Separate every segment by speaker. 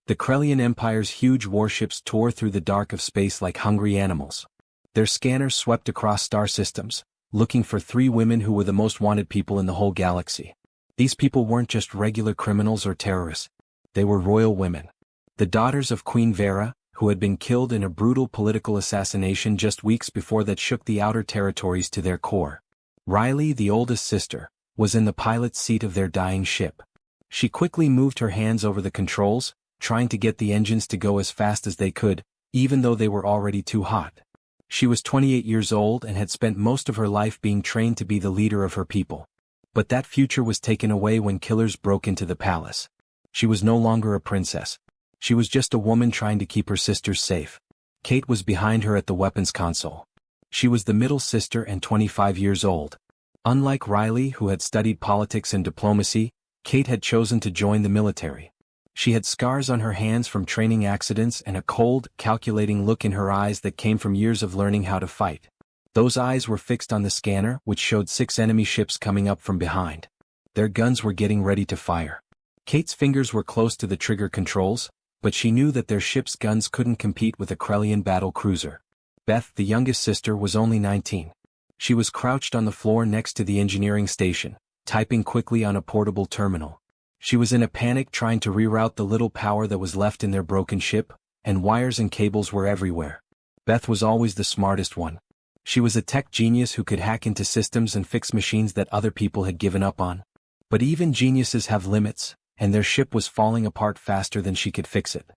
Speaker 1: The Krellian Empire's huge warships tore through the dark of space like hungry animals. Their scanners swept across star systems, looking for 3 women who were the most wanted people in the whole galaxy. These people weren't just regular criminals or terrorists. They were royal women. The daughters of Queen Vera, who had been killed in a brutal political assassination just weeks before that shook the outer territories to their core. Riley, the oldest sister, was in the pilot's seat of their dying ship. She quickly moved her hands over the controls, trying to get the engines to go as fast as they could, even though they were already too hot. She was 28 years old and had spent most of her life being trained to be the leader of her people. But that future was taken away when killers broke into the palace. She was no longer a princess. She was just a woman trying to keep her sisters safe. Kate was behind her at the weapons console. She was the middle sister and 25 years old. Unlike Riley, who had studied politics and diplomacy, Kate had chosen to join the military. She had scars on her hands from training accidents and a cold, calculating look in her eyes that came from years of learning how to fight. Those eyes were fixed on the scanner, which showed 6 enemy ships coming up from behind. Their guns were getting ready to fire. Kate's fingers were close to the trigger controls, but she knew that their ship's guns couldn't compete with a Krellian battle cruiser. Beth, the youngest sister, was only 19. She was crouched on the floor next to the engineering station, typing quickly on a portable terminal. She was in a panic trying to reroute the little power that was left in their broken ship, and wires and cables were everywhere. Beth was always the smartest one. She was a tech genius who could hack into systems and fix machines that other people had given up on. But even geniuses have limits, and their ship was falling apart faster than she could fix it.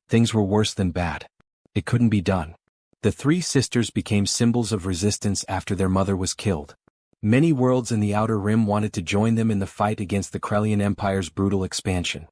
Speaker 1: Things were worse than bad. It couldn't be done. The 3 sisters became symbols of resistance after their mother was killed. Many worlds in the Outer Rim wanted to join them in the fight against the Krellian Empire's brutal expansion.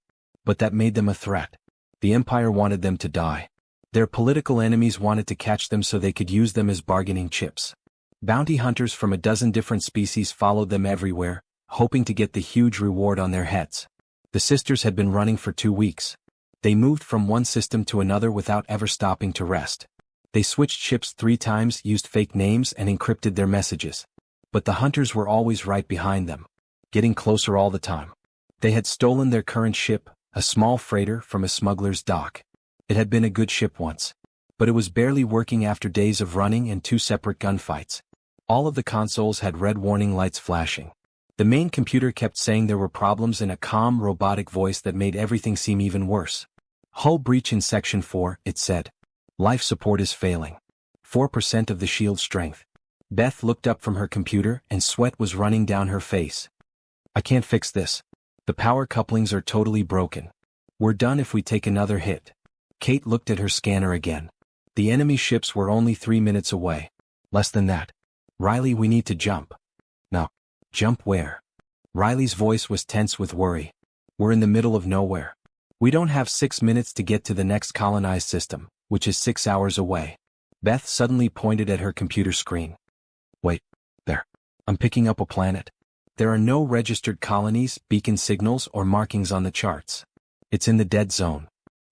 Speaker 1: But that made them a threat. The Empire wanted them to die. Their political enemies wanted to catch them so they could use them as bargaining chips. Bounty hunters from a dozen different species followed them everywhere, hoping to get the huge reward on their heads. The sisters had been running for 2 weeks. They moved from one system to another without ever stopping to rest. They switched ships 3 times, used fake names, and encrypted their messages. But the hunters were always right behind them, getting closer all the time. They had stolen their current ship, a small freighter, from a smuggler's dock. It had been a good ship once, but it was barely working after days of running and 2 separate gunfights. All of the consoles had red warning lights flashing. The main computer kept saying there were problems in a calm, robotic voice that made everything seem even worse. Hull breach in Section 4, it said. Life support is failing. 4% of the shield strength. Beth looked up from her computer and sweat was running down her face. I can't fix this. The power couplings are totally broken. We're done if we take another hit. Kate looked at her scanner again. The enemy ships were only 3 minutes away. Less than that. Riley, we need to jump. No. Jump where? Riley's voice was tense with worry. We're in the middle of nowhere. We don't have 6 minutes to get to the next colonized system, which is 6 hours away. Beth suddenly pointed at her computer screen. Wait, there. I'm picking up a planet. There are no registered colonies, beacon signals, or markings on the charts. It's in the dead zone.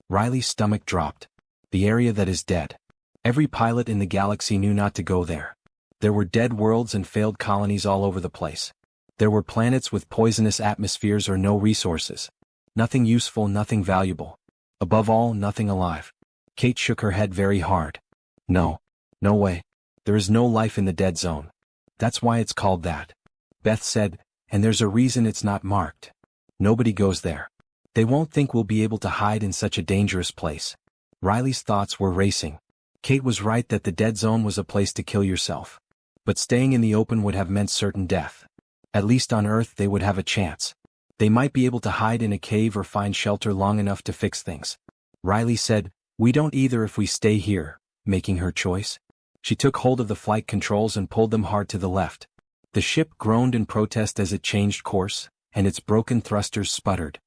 Speaker 1: Riley's stomach dropped. The area that is dead. Every pilot in the galaxy knew not to go there. There were dead worlds and failed colonies all over the place. There were planets with poisonous atmospheres or no resources. Nothing useful, nothing valuable. Above all, nothing alive. Kate shook her head very hard. No. No way. There is no life in the dead zone. That's why it's called that. Beth said, and there's a reason it's not marked. Nobody goes there. They won't think we'll be able to hide in such a dangerous place. Riley's thoughts were racing. Kate was right that the dead zone was a place to kill yourself. But staying in the open would have meant certain death. At least on Earth they would have a chance. They might be able to hide in a cave or find shelter long enough to fix things. Riley said, we don't either if we stay here, making her choice. She took hold of the flight controls and pulled them hard to the left. The ship groaned in protest as it changed course, and its broken thrusters sputtered.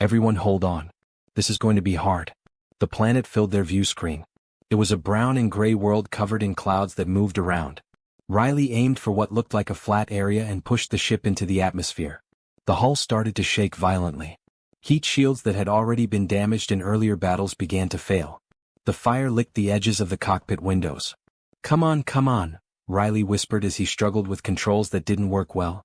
Speaker 1: Everyone hold on. This is going to be hard. The planet filled their view screen. It was a brown and gray world covered in clouds that moved around. Riley aimed for what looked like a flat area and pushed the ship into the atmosphere. The hull started to shake violently. Heat shields that had already been damaged in earlier battles began to fail. The fire licked the edges of the cockpit windows. Come on, Riley whispered as he struggled with controls that didn't work well.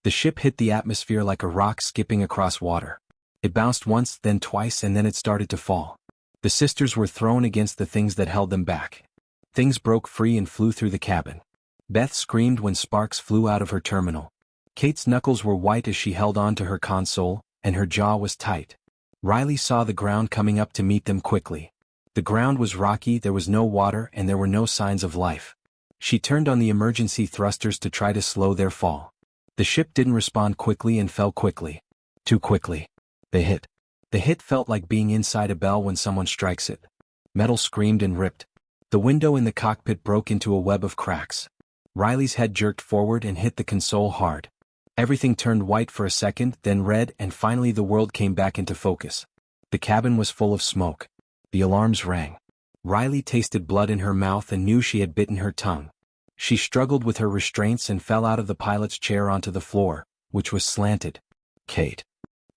Speaker 1: The ship hit the atmosphere like a rock skipping across water. It bounced once, then twice, and then it started to fall. The sisters were thrown against the things that held them back. Things broke free and flew through the cabin. Beth screamed when sparks flew out of her terminal. Kate's knuckles were white as she held on to her console, and her jaw was tight. Riley saw the ground coming up to meet them quickly. The ground was rocky, there was no water, and there were no signs of life. She turned on the emergency thrusters to try to slow their fall. The ship didn't respond quickly and fell quickly. Too quickly. They hit. The hit felt like being inside a bell when someone strikes it. Metal screamed and ripped. The window in the cockpit broke into a web of cracks. Riley's head jerked forward and hit the console hard. Everything turned white for a second, then red, and finally the world came back into focus. The cabin was full of smoke. The alarms rang. Riley tasted blood in her mouth and knew she had bitten her tongue. She struggled with her restraints and fell out of the pilot's chair onto the floor, which was slanted. Kate.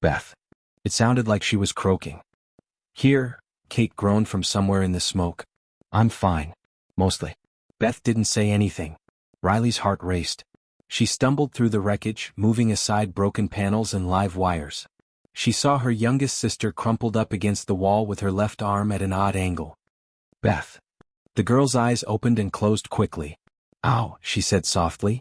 Speaker 1: Beth. It sounded like she was croaking. Here, Kate groaned from somewhere in the smoke. I'm fine. Mostly. Beth didn't say anything. Riley's heart raced. She stumbled through the wreckage, moving aside broken panels and live wires. She saw her youngest sister crumpled up against the wall with her left arm at an odd angle. Beth. The girl's eyes opened and closed quickly. Ow, she said softly.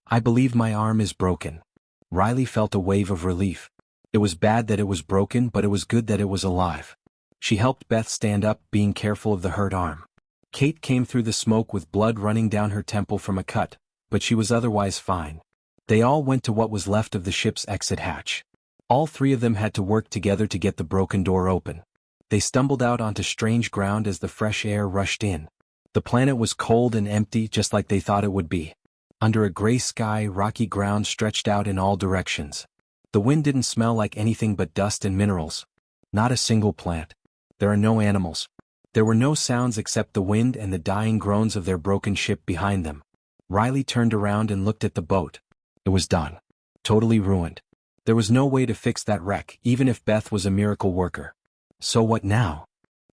Speaker 1: I believe my arm is broken. Riley felt a wave of relief. It was bad that it was broken, but it was good that it was alive. She helped Beth stand up, being careful of the hurt arm. Kate came through the smoke with blood running down her temple from a cut, but she was otherwise fine. They all went to what was left of the ship's exit hatch. All three of them had to work together to get the broken door open. They stumbled out onto strange ground as the fresh air rushed in. The planet was cold and empty, just like they thought it would be. Under a gray sky, rocky ground stretched out in all directions. The wind didn't smell like anything but dust and minerals. Not a single plant. There are no animals. There were no sounds except the wind and the dying groans of their broken ship behind them. Riley turned around and looked at the boat. It was done. Totally ruined. There was no way to fix that wreck, even if Beth was a miracle worker. So what now?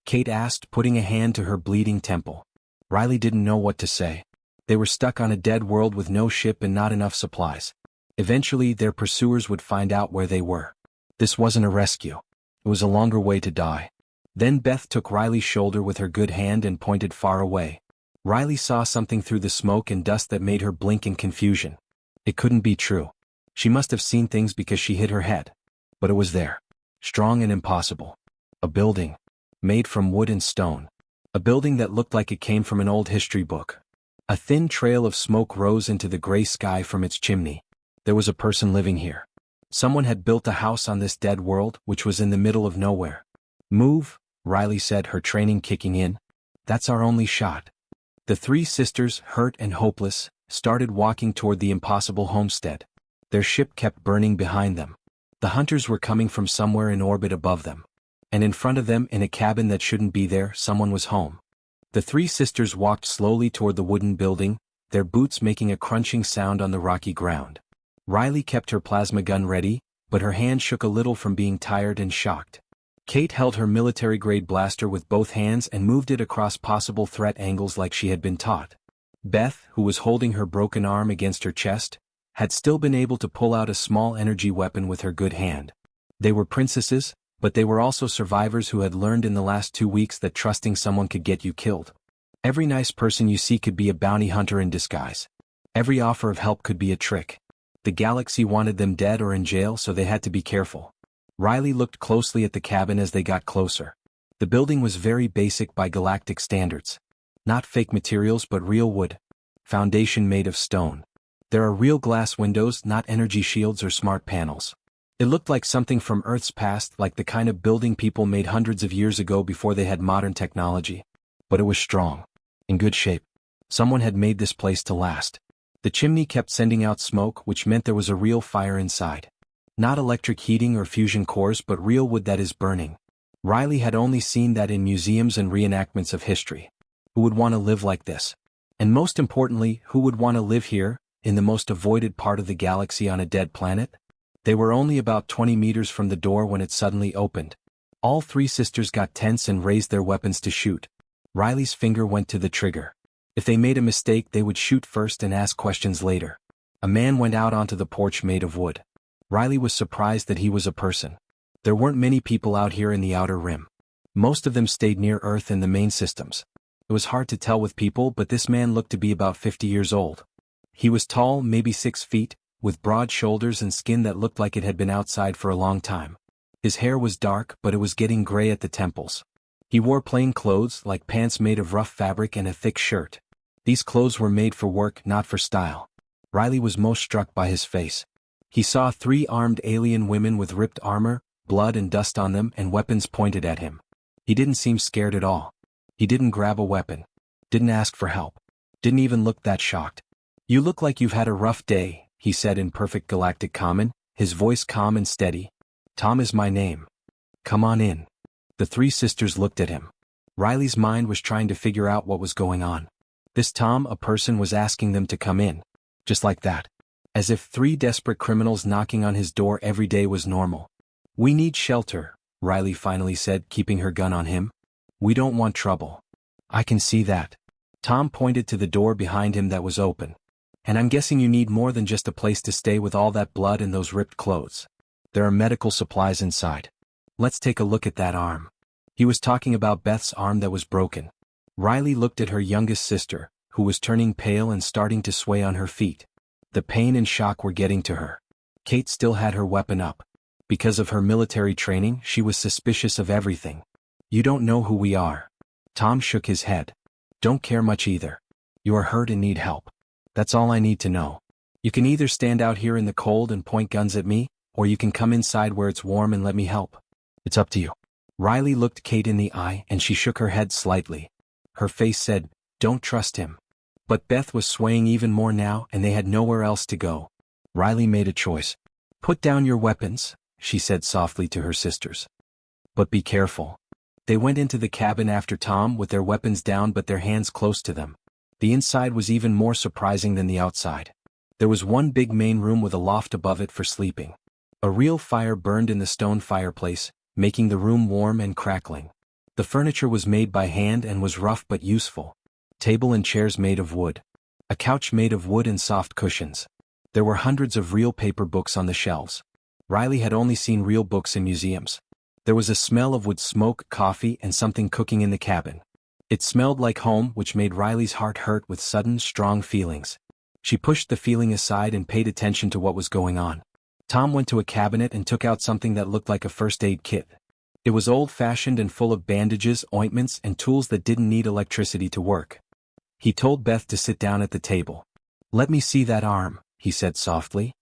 Speaker 1: Kate asked, putting a hand to her bleeding temple. Riley didn't know what to say. They were stuck on a dead world with no ship and not enough supplies. Eventually, their pursuers would find out where they were. This wasn't a rescue. It was a longer way to die. Then Beth took Riley's shoulder with her good hand and pointed far away. Riley saw something through the smoke and dust that made her blink in confusion. It couldn't be true. She must have seen things because she hit her head. But it was there. Strong and impossible. A building. Made from wood and stone. A building that looked like it came from an old history book. A thin trail of smoke rose into the gray sky from its chimney. There was a person living here. Someone had built a house on this dead world, which was in the middle of nowhere. Move, Riley said, her training kicking in. That's our only shot. The three sisters, hurt and hopeless, started walking toward the impossible homestead. Their ship kept burning behind them. The hunters were coming from somewhere in orbit above them. And in front of them, in a cabin that shouldn't be there, someone was home. The three sisters walked slowly toward the wooden building, their boots making a crunching sound on the rocky ground. Riley kept her plasma gun ready, but her hand shook a little from being tired and shocked. Kate held her military-grade blaster with both hands and moved it across possible threat angles like she had been taught. Beth, who was holding her broken arm against her chest, had still been able to pull out a small energy weapon with her good hand. They were princesses, but they were also survivors who had learned in the last 2 weeks that trusting someone could get you killed. Every nice person you see could be a bounty hunter in disguise. Every offer of help could be a trick. The galaxy wanted them dead or in jail, so they had to be careful. Riley looked closely at the cabin as they got closer. The building was very basic by galactic standards. Not fake materials but real wood. Foundation made of stone. There are real glass windows, not energy shields or smart panels. It looked like something from Earth's past, like the kind of building people made hundreds of years ago before they had modern technology. But it was strong. In good shape. Someone had made this place to last. The chimney kept sending out smoke, which meant there was a real fire inside. Not electric heating or fusion cores, but real wood that is burning. Riley had only seen that in museums and reenactments of history. Who would want to live like this? And most importantly, who would want to live here, in the most avoided part of the galaxy on a dead planet? They were only about 20 meters from the door when it suddenly opened. All three sisters got tense and raised their weapons to shoot. Riley's finger went to the trigger. If they made a mistake, they would shoot first and ask questions later. A man went out onto the porch made of wood. Riley was surprised that he was a person. There weren't many people out here in the outer rim. Most of them stayed near Earth and the main systems. It was hard to tell with people, but this man looked to be about 50 years old. He was tall, maybe 6 feet, with broad shoulders and skin that looked like it had been outside for a long time. His hair was dark, but it was getting gray at the temples. He wore plain clothes, like pants made of rough fabric and a thick shirt. These clothes were made for work, not for style. Riley was most struck by his face. He saw 3 armed alien women with ripped armor, blood and dust on them, and weapons pointed at him. He didn't seem scared at all. He didn't grab a weapon. Didn't ask for help. Didn't even look that shocked. "You look like you've had a rough day," he said in perfect galactic common, his voice calm and steady. "Tom is my name. Come on in." The 3 sisters looked at him. Riley's mind was trying to figure out what was going on. This Tom, a person, was asking them to come in. Just like that. As if 3 desperate criminals knocking on his door every day was normal. "We need shelter," Riley finally said, keeping her gun on him. "We don't want trouble." "I can see that." Tom pointed to the door behind him that was open. "And I'm guessing you need more than just a place to stay with all that blood and those ripped clothes. There are medical supplies inside. Let's take a look at that arm." He was talking about Beth's arm that was broken. Riley looked at her youngest sister, who was turning pale and starting to sway on her feet. The pain and shock were getting to her. Kate still had her weapon up. Because of her military training, she was suspicious of everything. "You don't know who we are." Tom shook his head. "Don't care much either. You are hurt and need help. That's all I need to know. You can either stand out here in the cold and point guns at me, or you can come inside where it's warm and let me help. It's up to you." Riley looked Kate in the eye and she shook her head slightly. Her face said, "Don't trust him." But Beth was swaying even more now and they had nowhere else to go. Riley made a choice. "Put down your weapons," she said softly to her sisters. "But be careful." They went into the cabin after Tom with their weapons down but their hands close to them. The inside was even more surprising than the outside. There was one big main room with a loft above it for sleeping. A real fire burned in the stone fireplace, making the room warm and crackling. The furniture was made by hand and was rough but useful. Table and chairs made of wood. A couch made of wood and soft cushions. There were hundreds of real paper books on the shelves. Riley had only seen real books in museums. There was a smell of wood smoke, coffee, and something cooking in the cabin. It smelled like home, which made Riley's heart hurt with sudden, strong feelings. She pushed the feeling aside and paid attention to what was going on. Tom went to a cabinet and took out something that looked like a first aid kit. It was old-fashioned and full of bandages, ointments, and tools that didn't need electricity to work. He told Beth to sit down at the table. "Let me see that arm," he said softly.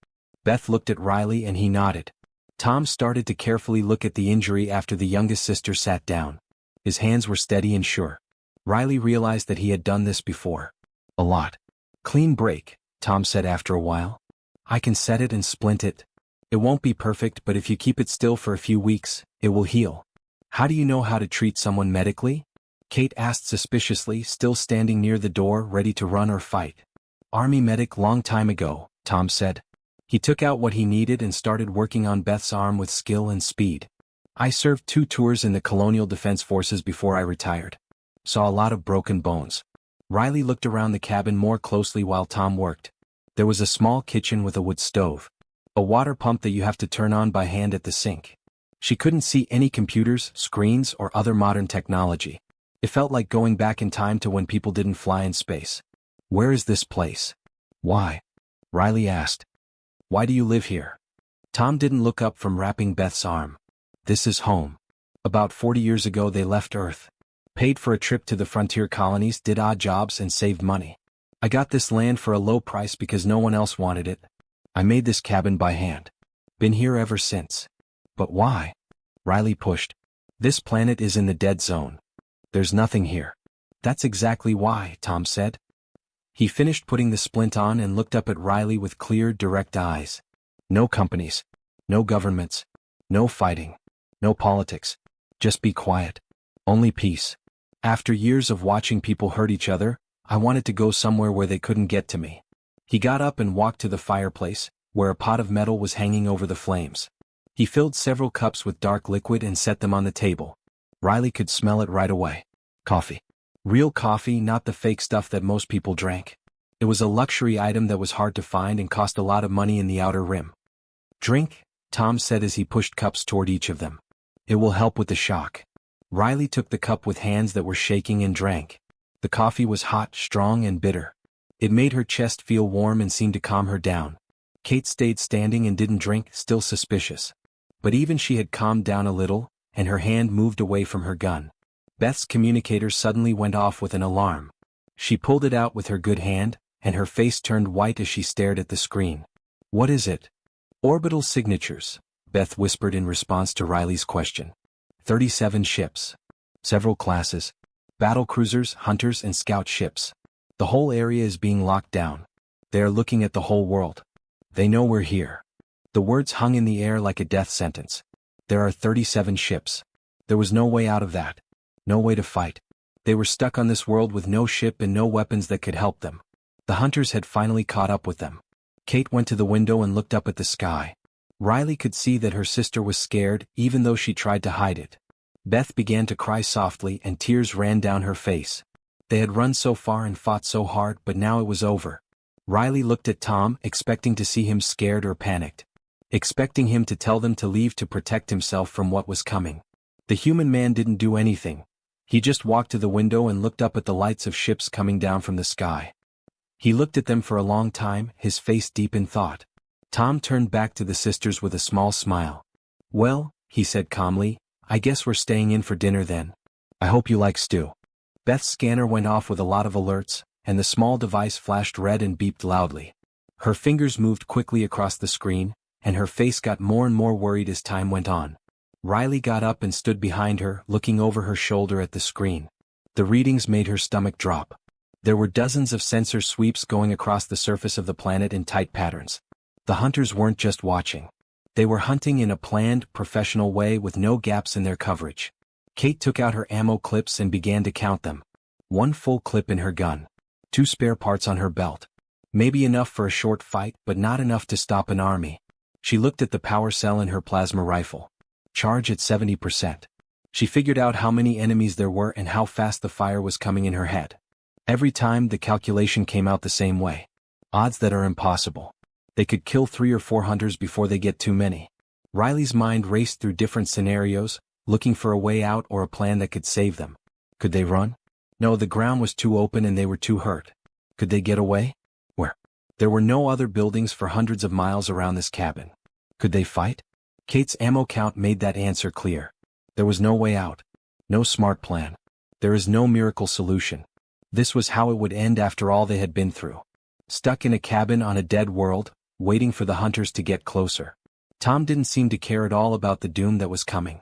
Speaker 1: Beth looked at Riley and he nodded. Tom started to carefully look at the injury after the youngest sister sat down. His hands were steady and sure. Riley realized that he had done this before. A lot. "Clean break," Tom said after a while. "I can set it and splint it. It won't be perfect, but if you keep it still for a few weeks, it will heal." "How do you know how to treat someone medically?" Kate asked suspiciously, still standing near the door ready to run or fight. "Army medic long time ago," Tom said. He took out what he needed and started working on Beth's arm with skill and speed. "I served 2 tours in the Colonial Defense Forces before I retired. Saw a lot of broken bones." Riley looked around the cabin more closely while Tom worked. There was a small kitchen with a wood stove. A water pump that you have to turn on by hand at the sink. She couldn't see any computers, screens, or other modern technology. It felt like going back in time to when people didn't fly in space. "Where is this place?" "Why?" Riley asked. "Why do you live here?" Tom didn't look up from wrapping Beth's arm. "This is home. About 40 years ago they left Earth. Paid for a trip to the frontier colonies, did odd jobs, and saved money. I got this land for a low price because no one else wanted it. I made this cabin by hand. Been here ever since." "But why?" Riley pushed. "This planet is in the dead zone. There's nothing here." "That's exactly why," Tom said. He finished putting the splint on and looked up at Riley with clear, direct eyes. "No companies. No governments. No fighting. No politics. Just be quiet. Only peace. After years of watching people hurt each other, I wanted to go somewhere where they couldn't get to me." He got up and walked to the fireplace, where a pot of metal was hanging over the flames. He filled several cups with dark liquid and set them on the table. Riley could smell it right away. Coffee. Real coffee, not the fake stuff that most people drank. It was a luxury item that was hard to find and cost a lot of money in the outer rim. "Drink?" Tom said as he pushed cups toward each of them. It will help with the shock. Riley took the cup with hands that were shaking and drank. The coffee was hot, strong, and bitter. It made her chest feel warm and seemed to calm her down. Kate stayed standing and didn't drink, still suspicious. But even she had calmed down a little, and her hand moved away from her gun. Beth's communicator suddenly went off with an alarm. She pulled it out with her good hand, and her face turned white as she stared at the screen. What is it? Orbital signatures, Beth whispered in response to Riley's question. 37 ships. Several classes. Battlecruisers, hunters, and scout ships. The whole area is being locked down. They are looking at the whole world. They know we're here. The words hung in the air like a death sentence. There are 37 ships. There was no way out of that. No way to fight. They were stuck on this world with no ship and no weapons that could help them. The hunters had finally caught up with them. Kate went to the window and looked up at the sky. Riley could see that her sister was scared, even though she tried to hide it. Beth began to cry softly and tears ran down her face. They had run so far and fought so hard, but now it was over. Riley looked at Tom, expecting to see him scared or panicked. Expecting him to tell them to leave to protect himself from what was coming. The human man didn't do anything. He just walked to the window and looked up at the lights of ships coming down from the sky. He looked at them for a long time, his face deep in thought. Tom turned back to the sisters with a small smile. Well, he said calmly, I guess we're staying in for dinner then. I hope you like stew. Beth's scanner went off with a lot of alerts, and the small device flashed red and beeped loudly. Her fingers moved quickly across the screen, and her face got more and more worried as time went on. Riley got up and stood behind her, looking over her shoulder at the screen. The readings made her stomach drop. There were dozens of sensor sweeps going across the surface of the planet in tight patterns. The hunters weren't just watching. They were hunting in a planned, professional way with no gaps in their coverage. Kate took out her ammo clips and began to count them. 1 full clip in her gun. 2 spare parts on her belt. Maybe enough for a short fight, but not enough to stop an army. She looked at the power cell in her plasma rifle. Charge at 70%. She figured out how many enemies there were and how fast the fire was coming in her head. Every time the calculation came out the same way. Odds that are impossible. They could kill 3 or 4 hunters before they get too many. Riley's mind raced through different scenarios, looking for a way out or a plan that could save them. Could they run? No, the ground was too open and they were too hurt. Could they get away? Where? There were no other buildings for hundreds of miles around this cabin. Could they fight? Kate's ammo count made that answer clear. There was no way out. No smart plan. There is no miracle solution. This was how it would end after all they had been through. Stuck in a cabin on a dead world, waiting for the hunters to get closer. Tom didn't seem to care at all about the doom that was coming.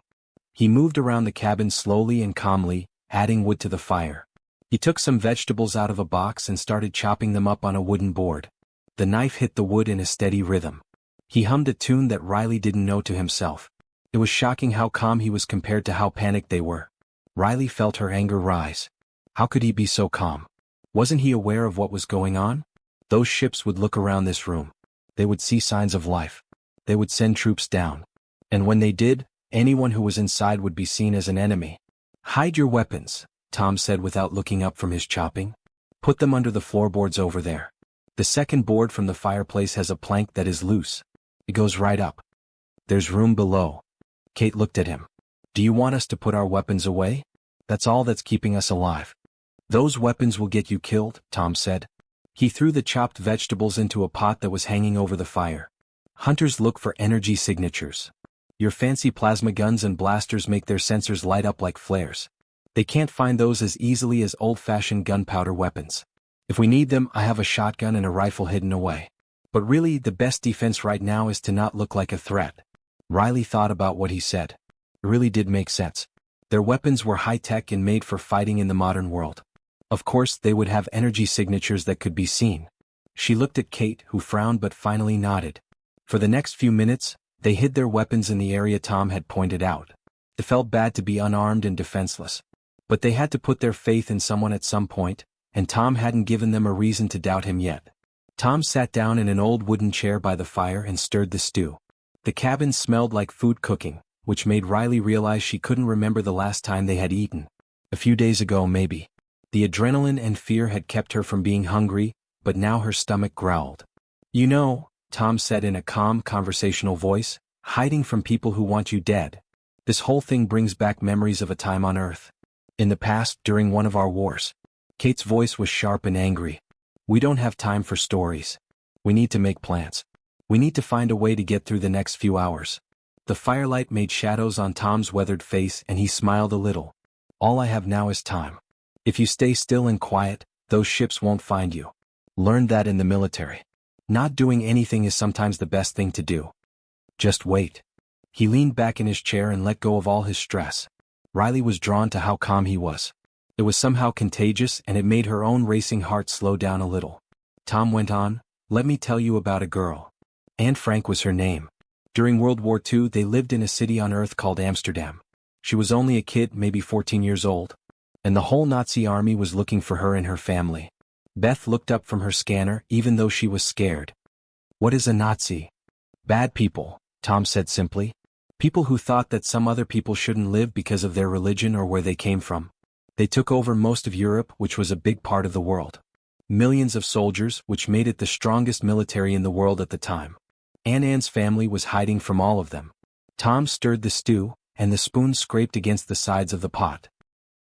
Speaker 1: He moved around the cabin slowly and calmly, adding wood to the fire. He took some vegetables out of a box and started chopping them up on a wooden board. The knife hit the wood in a steady rhythm. He hummed a tune that Riley didn't know to himself. It was shocking how calm he was compared to how panicked they were. Riley felt her anger rise. How could he be so calm? Wasn't he aware of what was going on? Those ships would look around this room. They would see signs of life. They would send troops down. And when they did, anyone who was inside would be seen as an enemy. Hide your weapons, Tom said without looking up from his chopping. Put them under the floorboards over there. The second board from the fireplace has a plank that is loose. It goes right up. There's room below. Kate looked at him. Do you want us to put our weapons away? That's all that's keeping us alive. Those weapons will get you killed, Tom said. He threw the chopped vegetables into a pot that was hanging over the fire. Hunters look for energy signatures. Your fancy plasma guns and blasters make their sensors light up like flares. They can't find those as easily as old-fashioned gunpowder weapons. If we need them, I have a shotgun and a rifle hidden away. But really, the best defense right now is to not look like a threat. Riley thought about what he said. It really did make sense. Their weapons were high-tech and made for fighting in the modern world. Of course, they would have energy signatures that could be seen. She looked at Kate, who frowned but finally nodded. For the next few minutes, they hid their weapons in the area Tom had pointed out. It felt bad to be unarmed and defenseless. But they had to put their faith in someone at some point, and Tom hadn't given them a reason to doubt him yet. Tom sat down in an old wooden chair by the fire and stirred the stew. The cabin smelled like food cooking, which made Riley realize she couldn't remember the last time they had eaten. A few days ago, maybe. The adrenaline and fear had kept her from being hungry, but now her stomach growled. You know, Tom said in a calm, conversational voice, Hiding from people who want you dead. This whole thing brings back memories of a time on Earth. In the past, during one of our wars. Kate's voice was sharp and angry. We don't have time for stories. We need to make plans. We need to find a way to get through the next few hours. The firelight made shadows on Tom's weathered face and he smiled a little. All I have now is time. If you stay still and quiet, those ships won't find you. Learned that in the military. Not doing anything is sometimes the best thing to do. Just wait. He leaned back in his chair and let go of all his stress. Riley was drawn to how calm he was. It was somehow contagious and it made her own racing heart slow down a little. Tom went on, "Let me tell you about a girl. Anne Frank was her name. During World War II they lived in a city on Earth called Amsterdam. She was only a kid, maybe 14 years old. And the whole Nazi army was looking for her and her family." Beth looked up from her scanner even though she was scared. "What is a Nazi?" "Bad people," Tom said simply. "People who thought that some other people shouldn't live because of their religion or where they came from. They took over most of Europe, which was a big part of the world. Millions of soldiers, which made it the strongest military in the world at the time. Anne's family was hiding from all of them." Tom stirred the stew, and the spoon scraped against the sides of the pot.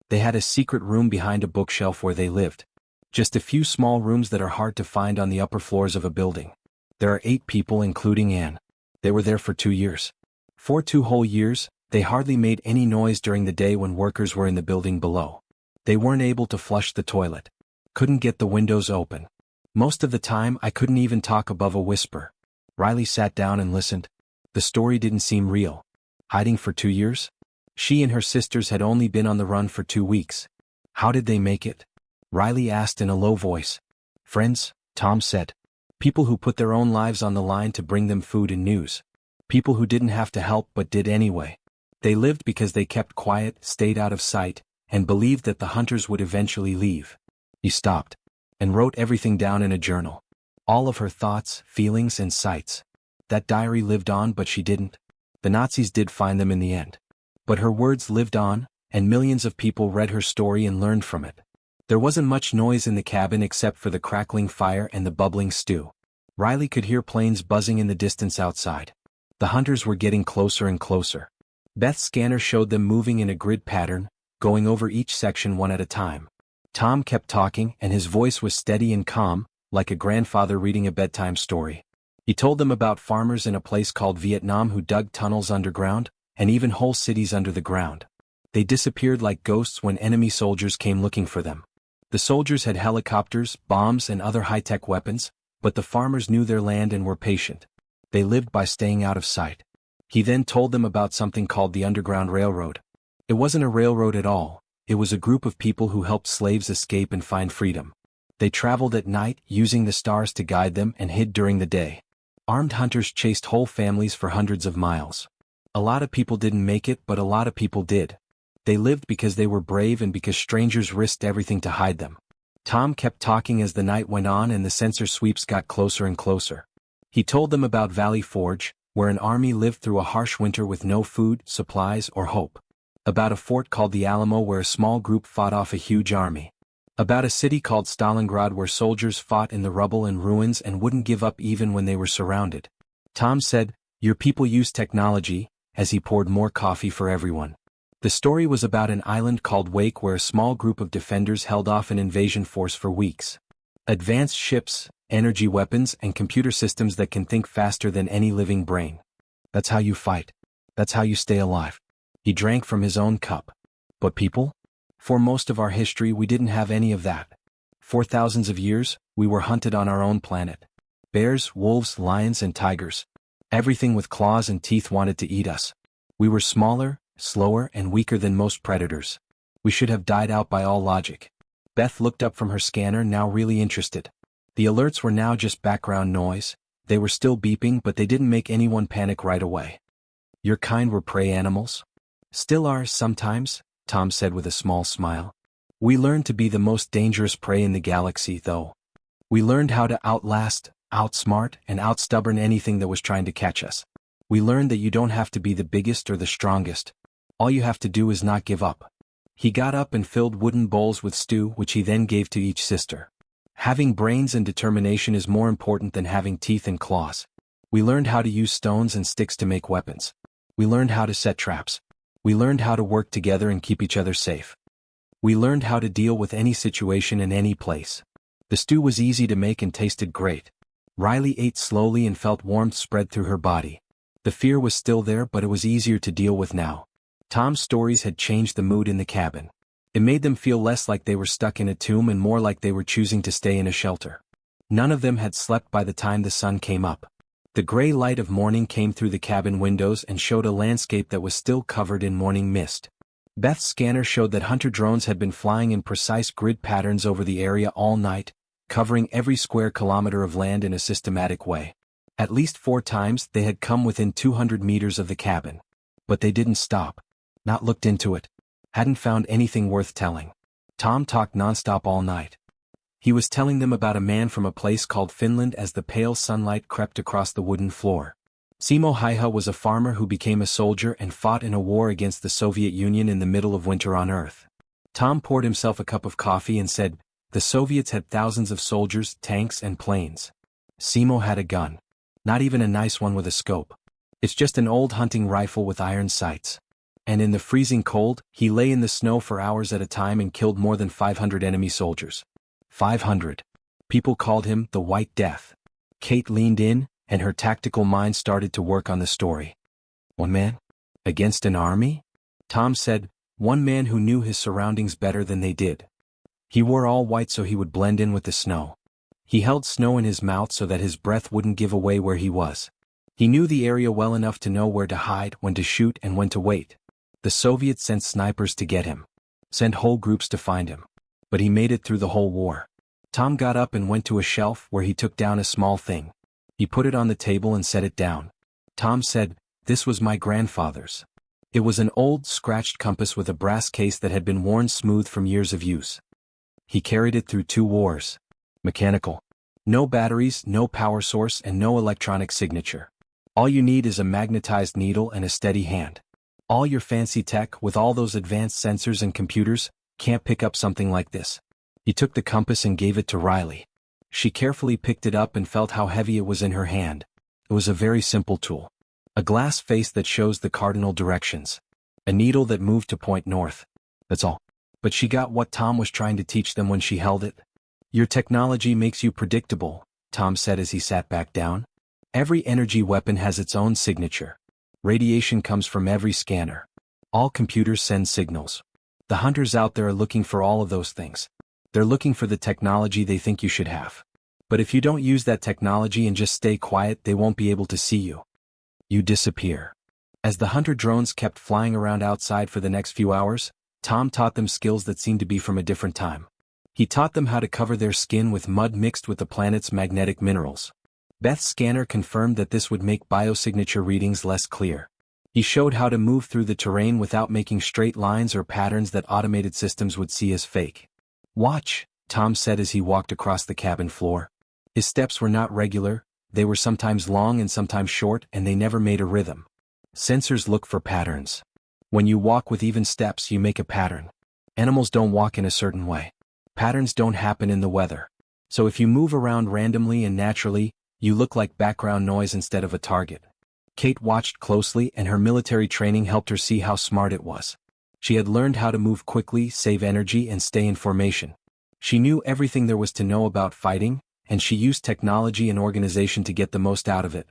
Speaker 1: They had a secret room behind a bookshelf where they lived. Just a few small rooms that are hard to find on the upper floors of a building. There are 8 people including Anne. They were there for 2 years. For 2 whole years, they hardly made any noise during the day when workers were in the building below. They weren't able to flush the toilet. Couldn't get the windows open. Most of the time I couldn't even talk above a whisper. Riley sat down and listened. The story didn't seem real. Hiding for 2 years? She and her sisters had only been on the run for 2 weeks. How did they make it? Riley asked in a low voice. "Friends," Tom said. "People who put their own lives on the line to bring them food and news. People who didn't have to help but did anyway. They lived because they kept quiet, stayed out of sight, and believed that the hunters would eventually leave." He stopped and wrote everything down in a journal. All of her thoughts, feelings, and sights. That diary lived on, but she didn't. The Nazis did find them in the end. But her words lived on, and millions of people read her story and learned from it. There wasn't much noise in the cabin except for the crackling fire and the bubbling stew. Riley could hear planes buzzing in the distance outside. The hunters were getting closer and closer. Beth's scanner showed them moving in a grid pattern, going over each section one at a time. Tom kept talking and his voice was steady and calm, like a grandfather reading a bedtime story. He told them about farmers in a place called Vietnam who dug tunnels underground, and even whole cities under the ground. They disappeared like ghosts when enemy soldiers came looking for them. The soldiers had helicopters, bombs, and other high-tech weapons, but the farmers knew their land and were patient. They lived by staying out of sight. He then told them about something called the Underground Railroad. It wasn't a railroad at all. It was a group of people who helped slaves escape and find freedom. They traveled at night, using the stars to guide them, and hid during the day. Armed hunters chased whole families for hundreds of miles. A lot of people didn't make it, but a lot of people did. They lived because they were brave and because strangers risked everything to hide them. Tom kept talking as the night went on and the sensor sweeps got closer and closer. He told them about Valley Forge, where an army lived through a harsh winter with no food, supplies, or hope. About a fort called the Alamo where a small group fought off a huge army. About a city called Stalingrad where soldiers fought in the rubble and ruins and wouldn't give up even when they were surrounded. Tom said, "Your people use technology," as he poured more coffee for everyone. The story was about an island called Wake where a small group of defenders held off an invasion force for weeks. Advanced ships, energy weapons, and computer systems that can think faster than any living brain. That's how you fight. That's how you stay alive. He drank from his own cup. But people? For most of our history we didn't have any of that. For thousands of years, we were hunted on our own planet. Bears, wolves, lions, and tigers. Everything with claws and teeth wanted to eat us. We were smaller, slower, and weaker than most predators. We should have died out by all logic. Beth looked up from her scanner, now really interested. The alerts were now just background noise. They were still beeping, but they didn't make anyone panic right away. Your kind were prey animals? Still are sometimes, Tom said with a small smile. We learned to be the most dangerous prey in the galaxy, though. We learned how to outlast, outsmart, and outstubborn anything that was trying to catch us. We learned that you don't have to be the biggest or the strongest. All you have to do is not give up. He got up and filled wooden bowls with stew, which he then gave to each sister. Having brains and determination is more important than having teeth and claws. We learned how to use stones and sticks to make weapons. We learned how to set traps. We learned how to work together and keep each other safe. We learned how to deal with any situation in any place. The stew was easy to make and tasted great. Riley ate slowly and felt warmth spread through her body. The fear was still there, but it was easier to deal with now. Tom's stories had changed the mood in the cabin. It made them feel less like they were stuck in a tomb and more like they were choosing to stay in a shelter. None of them had slept by the time the sun came up. The gray light of morning came through the cabin windows and showed a landscape that was still covered in morning mist. Beth's scanner showed that hunter drones had been flying in precise grid patterns over the area all night, covering every square kilometer of land in a systematic way. At least 4 times they had come within 200 meters of the cabin. But they didn't stop. Not looked into it. Hadn't found anything worth telling. Tom talked nonstop all night. He was telling them about a man from a place called Finland as the pale sunlight crept across the wooden floor. Simo Haiha was a farmer who became a soldier and fought in a war against the Soviet Union in the middle of winter on Earth. Tom poured himself a cup of coffee and said, "The Soviets had thousands of soldiers, tanks and planes. Simo had a gun. Not even a nice one with a scope. It's just an old hunting rifle with iron sights. And in the freezing cold, he lay in the snow for hours at a time and killed more than 500 enemy soldiers. 500. People called him the White Death." Kate leaned in, and her tactical mind started to work on the story. "One man? Against an army?" Tom said, "One man who knew his surroundings better than they did. He wore all white so he would blend in with the snow. He held snow in his mouth so that his breath wouldn't give away where he was. He knew the area well enough to know where to hide, when to shoot and when to wait. The Soviets sent snipers to get him. Sent whole groups to find him. But he made it through the whole war." Tom got up and went to a shelf where he took down a small thing. He put it on the table and set it down. Tom said, "This was my grandfather's." It was an old, scratched compass with a brass case that had been worn smooth from years of use. He carried it through 2 wars. Mechanical. No batteries, no power source, and no electronic signature. All you need is a magnetized needle and a steady hand. All your fancy tech, with all those advanced sensors and computers, can't pick up something like this. He took the compass and gave it to Riley. She carefully picked it up and felt how heavy it was in her hand. It was a very simple tool. A glass face that shows the cardinal directions. A needle that moved to point north. That's all. But she got what Tom was trying to teach them when she held it. "Your technology makes you predictable," Tom said as he sat back down. "Every energy weapon has its own signature. Radiation comes from every scanner. All computers send signals. The hunters out there are looking for all of those things. They're looking for the technology they think you should have. But if you don't use that technology and just stay quiet, they won't be able to see you. You disappear." As the hunter drones kept flying around outside for the next few hours, Tom taught them skills that seemed to be from a different time. He taught them how to cover their skin with mud mixed with the planet's magnetic minerals. Beth's scanner confirmed that this would make biosignature readings less clear. He showed how to move through the terrain without making straight lines or patterns that automated systems would see as fake. "Watch," Tom said as he walked across the cabin floor. His steps were not regular, they were sometimes long and sometimes short, and they never made a rhythm. Sensors look for patterns. When you walk with even steps, you make a pattern. Animals don't walk in a certain way. Patterns don't happen in the weather. So if you move around randomly and naturally, you look like background noise instead of a target. Kate watched closely, and her military training helped her see how smart it was. She had learned how to move quickly, save energy, and stay in formation. She knew everything there was to know about fighting, and she used technology and organization to get the most out of it.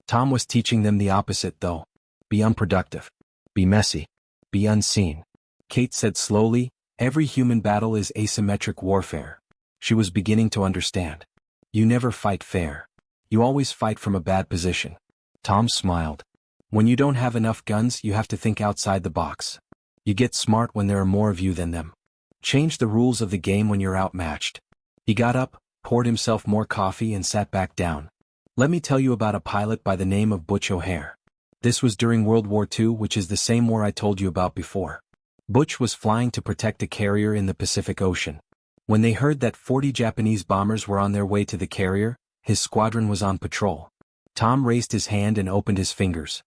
Speaker 1: Tom was teaching them the opposite, though. Be unproductive. Be messy. Be unseen. Kate said slowly, "Every human battle is asymmetric warfare." She was beginning to understand. You never fight fair. You always fight from a bad position. Tom smiled. When you don't have enough guns, you have to think outside the box. You get smart when there are more of you than them. Change the rules of the game when you're outmatched. He got up, poured himself more coffee and sat back down. "Let me tell you about a pilot by the name of Butch O'Hare. This was during World War II, which is the same war I told you about before. Butch was flying to protect a carrier in the Pacific Ocean. When they heard that 40 Japanese bombers were on their way to the carrier, his squadron was on patrol. Tom raised his hand and opened his fingers.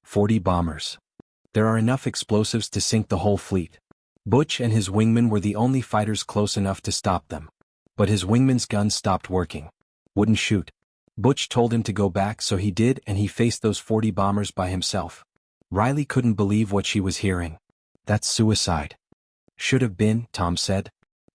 Speaker 1: 40 bombers. There are enough explosives to sink the whole fleet. Butch and his wingman were the only fighters close enough to stop them. But his wingman's gun stopped working. Wouldn't shoot. Butch told him to go back, so he did, and he faced those 40 bombers by himself. Riley couldn't believe what she was hearing. That's suicide. Should have been, Tom said.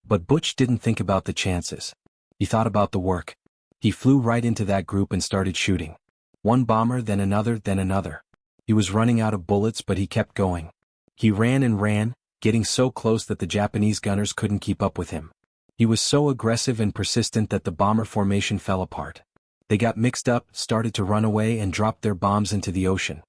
Speaker 1: But Butch didn't think about the chances. He thought about the work. He flew right into that group and started shooting. One bomber, then another, then another. He was running out of bullets, but he kept going. He ran and ran, getting so close that the Japanese gunners couldn't keep up with him. He was so aggressive and persistent that the bomber formation fell apart. They got mixed up, started to run away, and dropped their bombs into the ocean.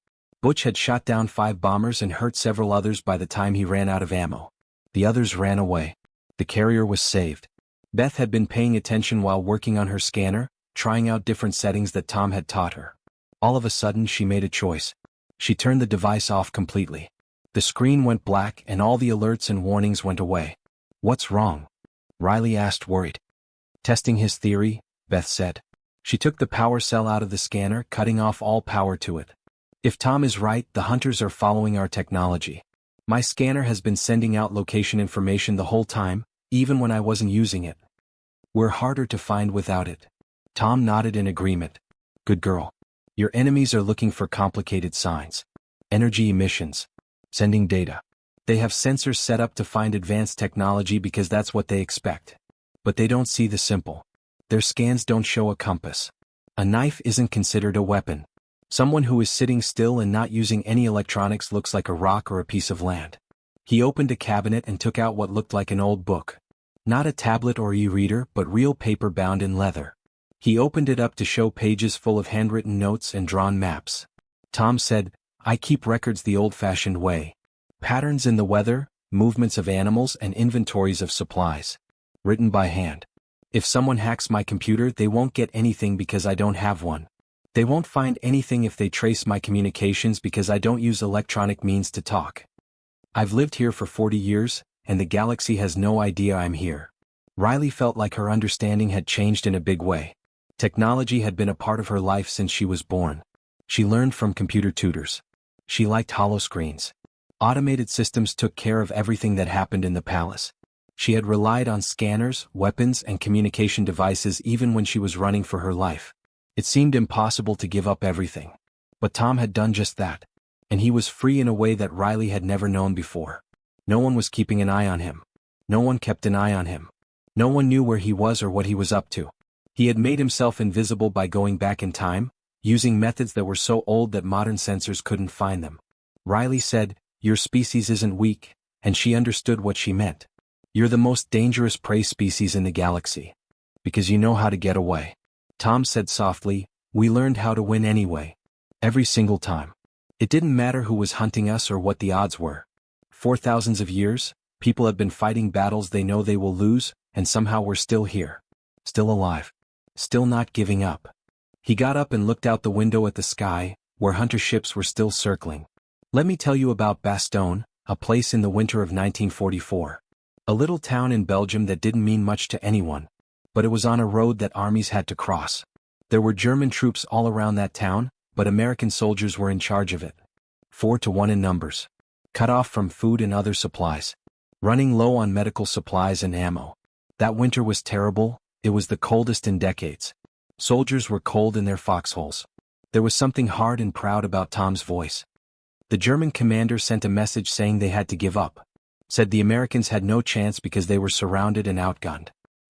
Speaker 1: Butch had shot down 5 bombers and hurt several others by the time he ran out of ammo. The others ran away. The carrier was saved. Beth had been paying attention while working on her scanner, trying out different settings that Tom had taught her. All of a sudden she made a choice. She turned the device off completely. The screen went black and all the alerts and warnings went away. What's wrong? Riley asked, worried. Testing his theory, Beth said. She took the power cell out of the scanner, cutting off all power to it. If Tom is right, the hunters are following our technology. My scanner has been sending out location information the whole time, even when I wasn't using it. We're harder to find without it. Tom nodded in agreement. Good girl. Your enemies are looking for complicated signs. Energy emissions. Sending data. They have sensors set up to find advanced technology because that's what they expect. But they don't see the simple. Their scans don't show a compass. A knife isn't considered a weapon. Someone who is sitting still and not using any electronics looks like a rock or a piece of land. He opened a cabinet and took out what looked like an old book. Not a tablet or e-reader, but real paper bound in leather. He opened it up to show pages full of handwritten notes and drawn maps. Tom said, I keep records the old-fashioned way. Patterns in the weather, movements of animals, and inventories of supplies. Written by hand. If someone hacks my computer, they won't get anything because I don't have one. They won't find anything if they trace my communications because I don't use electronic means to talk. I've lived here for 40 years, and the galaxy has no idea I'm here. Riley felt like her understanding had changed in a big way. Technology had been a part of her life since she was born. She learned from computer tutors. She liked holoscreens. Automated systems took care of everything that happened in the palace. She had relied on scanners, weapons, and communication devices even when she was running for her life. It seemed impossible to give up everything. But Tom had done just that. And he was free in a way that Riley had never known before. No one was keeping an eye on him. No one kept an eye on him. No one knew where he was or what he was up to. He had made himself invisible by going back in time, using methods that were so old that modern sensors couldn't find them. Riley said, Your species isn't weak, and she understood what she meant. You're the most dangerous prey species in the galaxy. Because you know how to get away. Tom said softly, We learned how to win anyway. Every single time. It didn't matter who was hunting us or what the odds were. For thousands of years, people have been fighting battles they know they will lose, and somehow we're still here. Still alive. Still not giving up. He got up and looked out the window at the sky, where hunter ships were still circling. Let me tell you about Bastogne, a place in the winter of 1944. A little town in Belgium that didn't mean much to anyone. But it was on a road that armies had to cross. There were German troops all around that town, but American soldiers were in charge of it. 4-1 in numbers. Cut off from food and other supplies. Running low on medical supplies and ammo. That winter was terrible, it was the coldest in decades. Soldiers were cold in their foxholes. There was something hard and proud about Tom's voice. The German commander sent a message saying they had to give up. Said the Americans had no chance because they were surrounded and outgunned.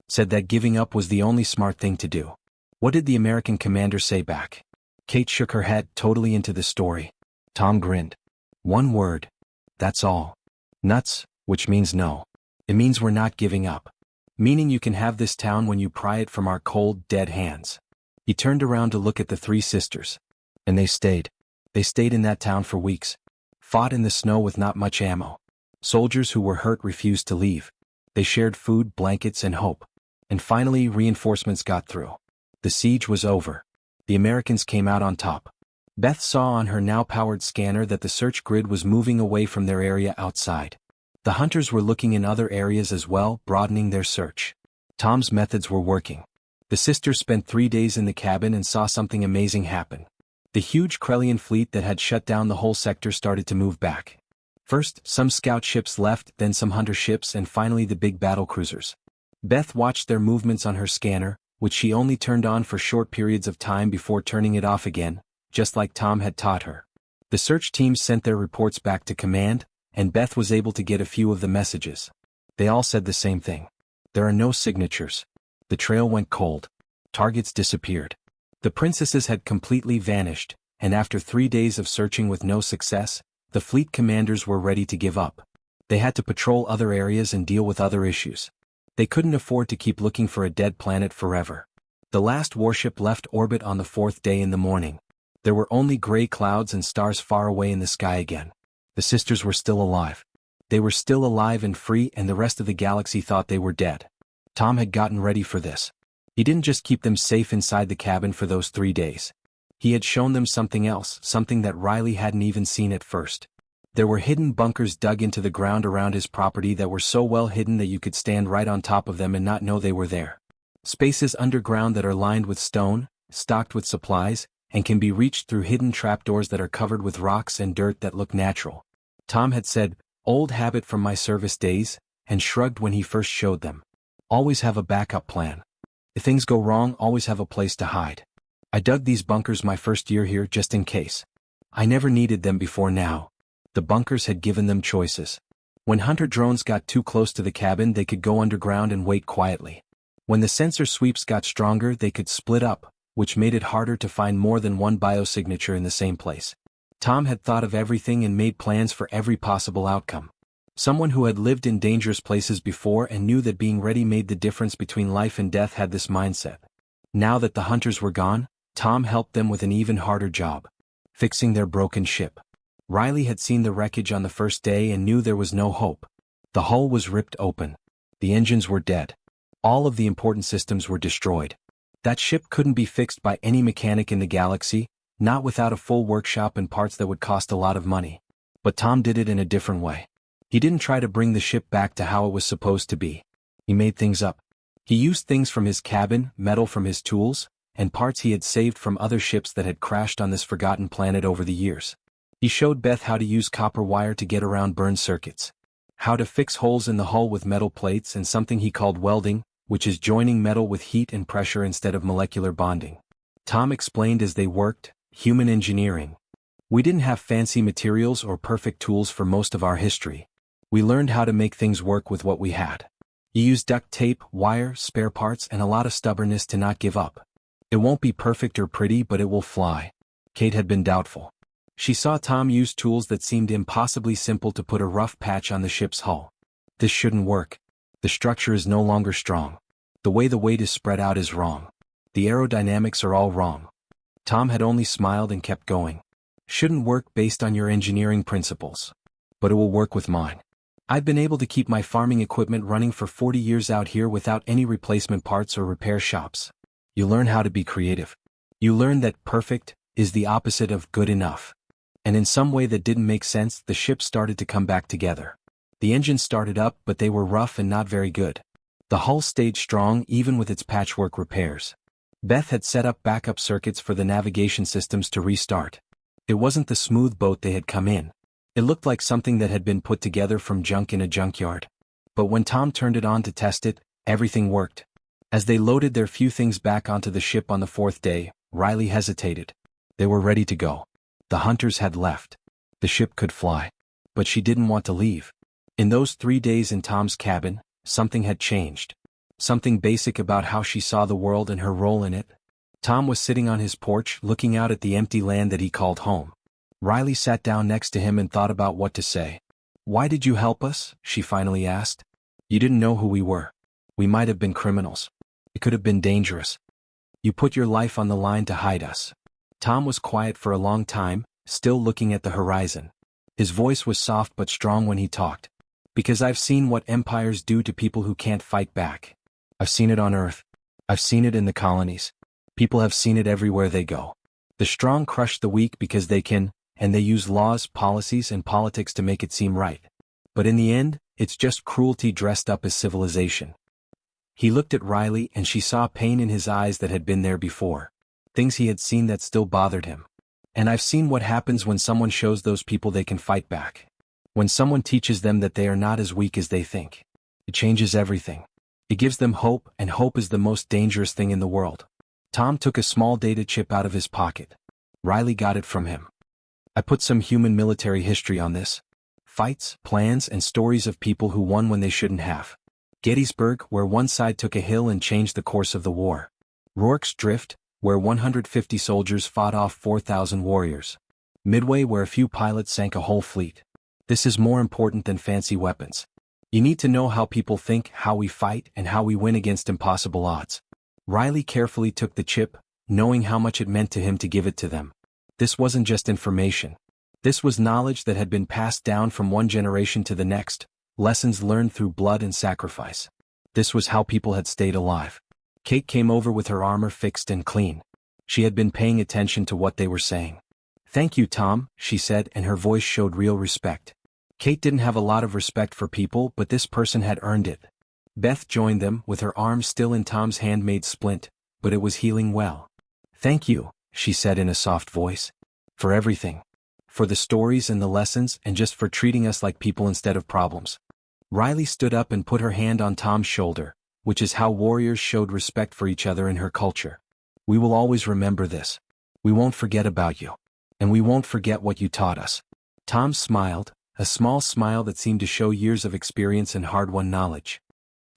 Speaker 1: Said that giving up was the only smart thing to do. What did the American commander say back? Kate shook her head, totally into the story. Tom grinned. One word. That's all. Nuts, which means no. It means we're not giving up. Meaning you can have this town when you pry it from our cold, dead hands. He turned around to look at the 3 sisters. And they stayed. They stayed in that town for weeks. Fought in the snow with not much ammo. Soldiers who were hurt refused to leave. They shared food, blankets, and hope. And finally, reinforcements got through. The siege was over. The Americans came out on top. Beth saw on her now-powered scanner that the search grid was moving away from their area outside. The hunters were looking in other areas as well, broadening their search. Tom's methods were working. The sisters spent 3 days in the cabin and saw something amazing happen. The huge Krellian fleet that had shut down the whole sector started to move back. First, some scout ships left, then some hunter ships, and finally the big battle cruisers. Beth watched their movements on her scanner, which she only turned on for short periods of time before turning it off again, just like Tom had taught her. The search team sent their reports back to command, and Beth was able to get a few of the messages. They all said the same thing. There are no signatures. The trail went cold. Targets disappeared. The princesses had completely vanished, and after 3 days of searching with no success, the fleet commanders were ready to give up. They had to patrol other areas and deal with other issues. They couldn't afford to keep looking for a dead planet forever. The last warship left orbit on the 4th day in the morning. There were only gray clouds and stars far away in the sky again. The sisters were still alive. They were still alive and free, and the rest of the galaxy thought they were dead. Tom had gotten ready for this. He didn't just keep them safe inside the cabin for those 3 days. He had shown them something else, something that Riley hadn't even seen at first. There were hidden bunkers dug into the ground around his property that were so well hidden that you could stand right on top of them and not know they were there. Spaces underground that are lined with stone, stocked with supplies, and can be reached through hidden trapdoors that are covered with rocks and dirt that look natural. Tom had said, "Old habit from my service days," and shrugged when he first showed them. Always have a backup plan. If things go wrong, always have a place to hide. I dug these bunkers my first year here just in case. I never needed them before now. The bunkers had given them choices. When hunter drones got too close to the cabin, they could go underground and wait quietly. When the sensor sweeps got stronger, they could split up, which made it harder to find more than one biosignature in the same place. Tom had thought of everything and made plans for every possible outcome. Someone who had lived in dangerous places before and knew that being ready made the difference between life and death had this mindset. Now that the hunters were gone, Tom helped them with an even harder job: fixing their broken ship. Riley had seen the wreckage on the first day and knew there was no hope. The hull was ripped open. The engines were dead. All of the important systems were destroyed. That ship couldn't be fixed by any mechanic in the galaxy, not without a full workshop and parts that would cost a lot of money. But Tom did it in a different way. He didn't try to bring the ship back to how it was supposed to be. He made things up. He used things from his cabin, metal from his tools, and parts he had saved from other ships that had crashed on this forgotten planet over the years. He showed Beth how to use copper wire to get around burned circuits, how to fix holes in the hull with metal plates and something he called welding, which is joining metal with heat and pressure instead of molecular bonding. Tom explained as they worked, human engineering. We didn't have fancy materials or perfect tools for most of our history. We learned how to make things work with what we had. You use duct tape, wire, spare parts, and a lot of stubbornness to not give up. It won't be perfect or pretty, but it will fly. Kate had been doubtful. She saw Tom use tools that seemed impossibly simple to put a rough patch on the ship's hull. This shouldn't work. The structure is no longer strong. The way the weight is spread out is wrong. The aerodynamics are all wrong. Tom had only smiled and kept going. Shouldn't work based on your engineering principles. But it will work with mine. I've been able to keep my farming equipment running for 40 years out here without any replacement parts or repair shops. You learn how to be creative. You learn that perfect is the opposite of good enough. And in some way that didn't make sense, the ship started to come back together. The engines started up, but they were rough and not very good. The hull stayed strong even with its patchwork repairs. Beth had set up backup circuits for the navigation systems to restart. It wasn't the smooth boat they had come in. It looked like something that had been put together from junk in a junkyard. But when Tom turned it on to test it, everything worked. As they loaded their few things back onto the ship on the 4th day, Riley hesitated. They were ready to go. The hunters had left. The ship could fly. But she didn't want to leave. In those 3 days in Tom's cabin, something had changed. Something basic about how she saw the world and her role in it. Tom was sitting on his porch looking out at the empty land that he called home. Riley sat down next to him and thought about what to say. "Why did you help us?" she finally asked. "You didn't know who we were. We might have been criminals. It could have been dangerous. You put your life on the line to hide us." Tom was quiet for a long time, still looking at the horizon. His voice was soft but strong when he talked. "Because I've seen what empires do to people who can't fight back. I've seen it on Earth. I've seen it in the colonies. People have seen it everywhere they go. The strong crush the weak because they can, and they use laws, policies, and politics to make it seem right. But in the end, it's just cruelty dressed up as civilization." He looked at Riley and she saw pain in his eyes that had been there before. Things he had seen that still bothered him. "And I've seen what happens when someone shows those people they can fight back. When someone teaches them that they are not as weak as they think. It changes everything. It gives them hope, and hope is the most dangerous thing in the world. Tom took a small data chip out of his pocket. Riley got it from him. I put some human military history on this. Fights, plans, and stories of people who won when they shouldn't have. Gettysburg, where one side took a hill and changed the course of the war. Rorke's Drift, where 150 soldiers fought off 4,000 warriors. Midway, where a few pilots sank a whole fleet. This is more important than fancy weapons. You need to know how people think, how we fight, and how we win against impossible odds. Riley carefully took the chip, knowing how much it meant to him to give it to them. This wasn't just information. This was knowledge that had been passed down from one generation to the next, lessons learned through blood and sacrifice. This was how people had stayed alive. Kate came over with her armor fixed and clean. She had been paying attention to what they were saying. "Thank you, Tom," she said, and her voice showed real respect. Kate didn't have a lot of respect for people, but this person had earned it. Beth joined them, with her arm still in Tom's handmade splint, but it was healing well. "Thank you," she said in a soft voice. "For everything. For the stories and the lessons, and just for treating us like people instead of problems." Riley stood up and put her hand on Tom's shoulder, which is how warriors showed respect for each other in her culture. "We will always remember this. We won't forget about you. And we won't forget what you taught us." Tom smiled, a small smile that seemed to show years of experience and hard-won knowledge.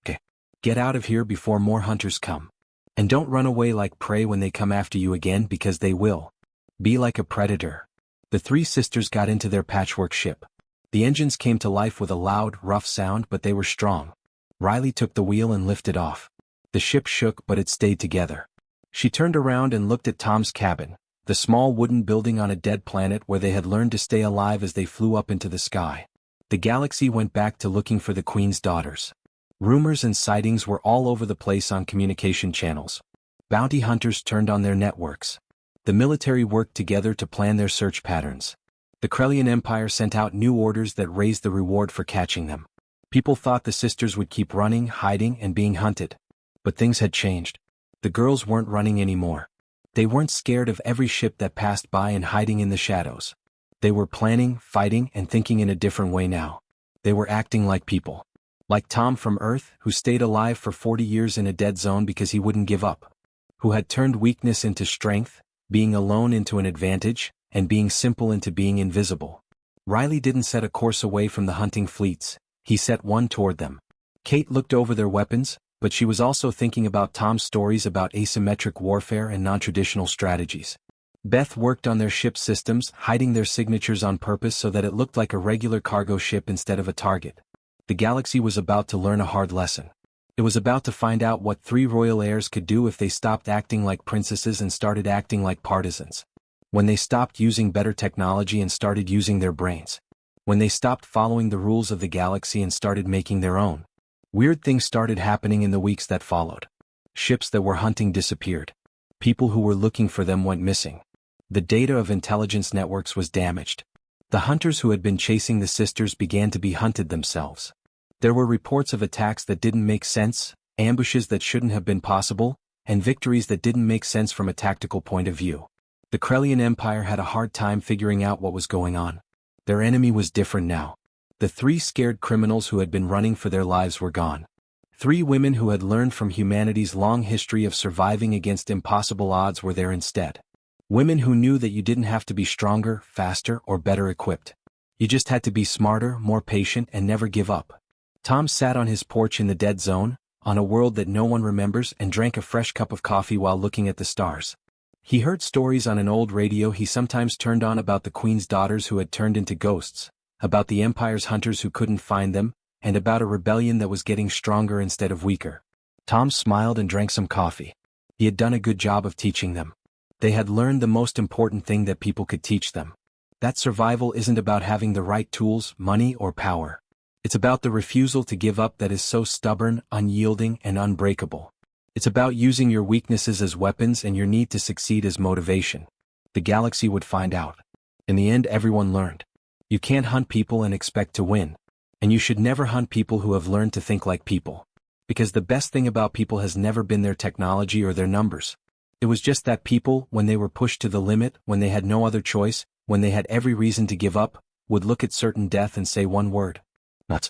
Speaker 1: "Okay. Get out of here before more hunters come. And don't run away like prey when they come after you again, because they will. Be like a predator." The three sisters got into their patchwork ship. The engines came to life with a loud, rough sound, but they were strong. Riley took the wheel and lifted off. The ship shook, but it stayed together. She turned around and looked at Tom's cabin, the small wooden building on a dead planet where they had learned to stay alive as they flew up into the sky. The galaxy went back to looking for the Queen's daughters. Rumors and sightings were all over the place on communication channels. Bounty hunters turned on their networks. The military worked together to plan their search patterns. The Krellian Empire sent out new orders that raised the reward for catching them. People thought the sisters would keep running, hiding, and being hunted. But things had changed. The girls weren't running anymore. They weren't scared of every ship that passed by and hiding in the shadows. They were planning, fighting, and thinking in a different way now. They were acting like people. Like Tom from Earth, who stayed alive for 40 years in a dead zone because he wouldn't give up. Who had turned weakness into strength, being alone into an advantage, and being simple into being invisible. Riley didn't set a course away from the hunting fleets, he set one toward them. Kate looked over their weapons, but she was also thinking about Tom's stories about asymmetric warfare and non-traditional strategies. Beth worked on their ship systems, hiding their signatures on purpose so that it looked like a regular cargo ship instead of a target. The galaxy was about to learn a hard lesson. It was about to find out what three royal heirs could do if they stopped acting like princesses and started acting like partisans. When they stopped using better technology and started using their brains. When they stopped following the rules of the galaxy and started making their own. Weird things started happening in the weeks that followed. Ships that were hunting disappeared. People who were looking for them went missing. The data of intelligence networks was damaged. The hunters who had been chasing the sisters began to be hunted themselves. There were reports of attacks that didn't make sense, ambushes that shouldn't have been possible, and victories that didn't make sense from a tactical point of view. The Krellian Empire had a hard time figuring out what was going on. Their enemy was different now. The three scared criminals who had been running for their lives were gone. Three women who had learned from humanity's long history of surviving against impossible odds were there instead. Women who knew that you didn't have to be stronger, faster, or better equipped. You just had to be smarter, more patient, and never give up. Tom sat on his porch in the dead zone, on a world that no one remembers, and drank a fresh cup of coffee while looking at the stars. He heard stories on an old radio he sometimes turned on about the Queen's daughters who had turned into ghosts, about the Empire's hunters who couldn't find them, and about a rebellion that was getting stronger instead of weaker. Tom smiled and drank some coffee. He had done a good job of teaching them. They had learned the most important thing that people could teach them. That survival isn't about having the right tools, money, or power. It's about the refusal to give up that is so stubborn, unyielding, and unbreakable. It's about using your weaknesses as weapons and your need to succeed as motivation. The galaxy would find out. In the end, everyone learned. You can't hunt people and expect to win. And you should never hunt people who have learned to think like people. Because the best thing about people has never been their technology or their numbers. It was just that people, when they were pushed to the limit, when they had no other choice, when they had every reason to give up, would look at certain death and say one word. Nuts.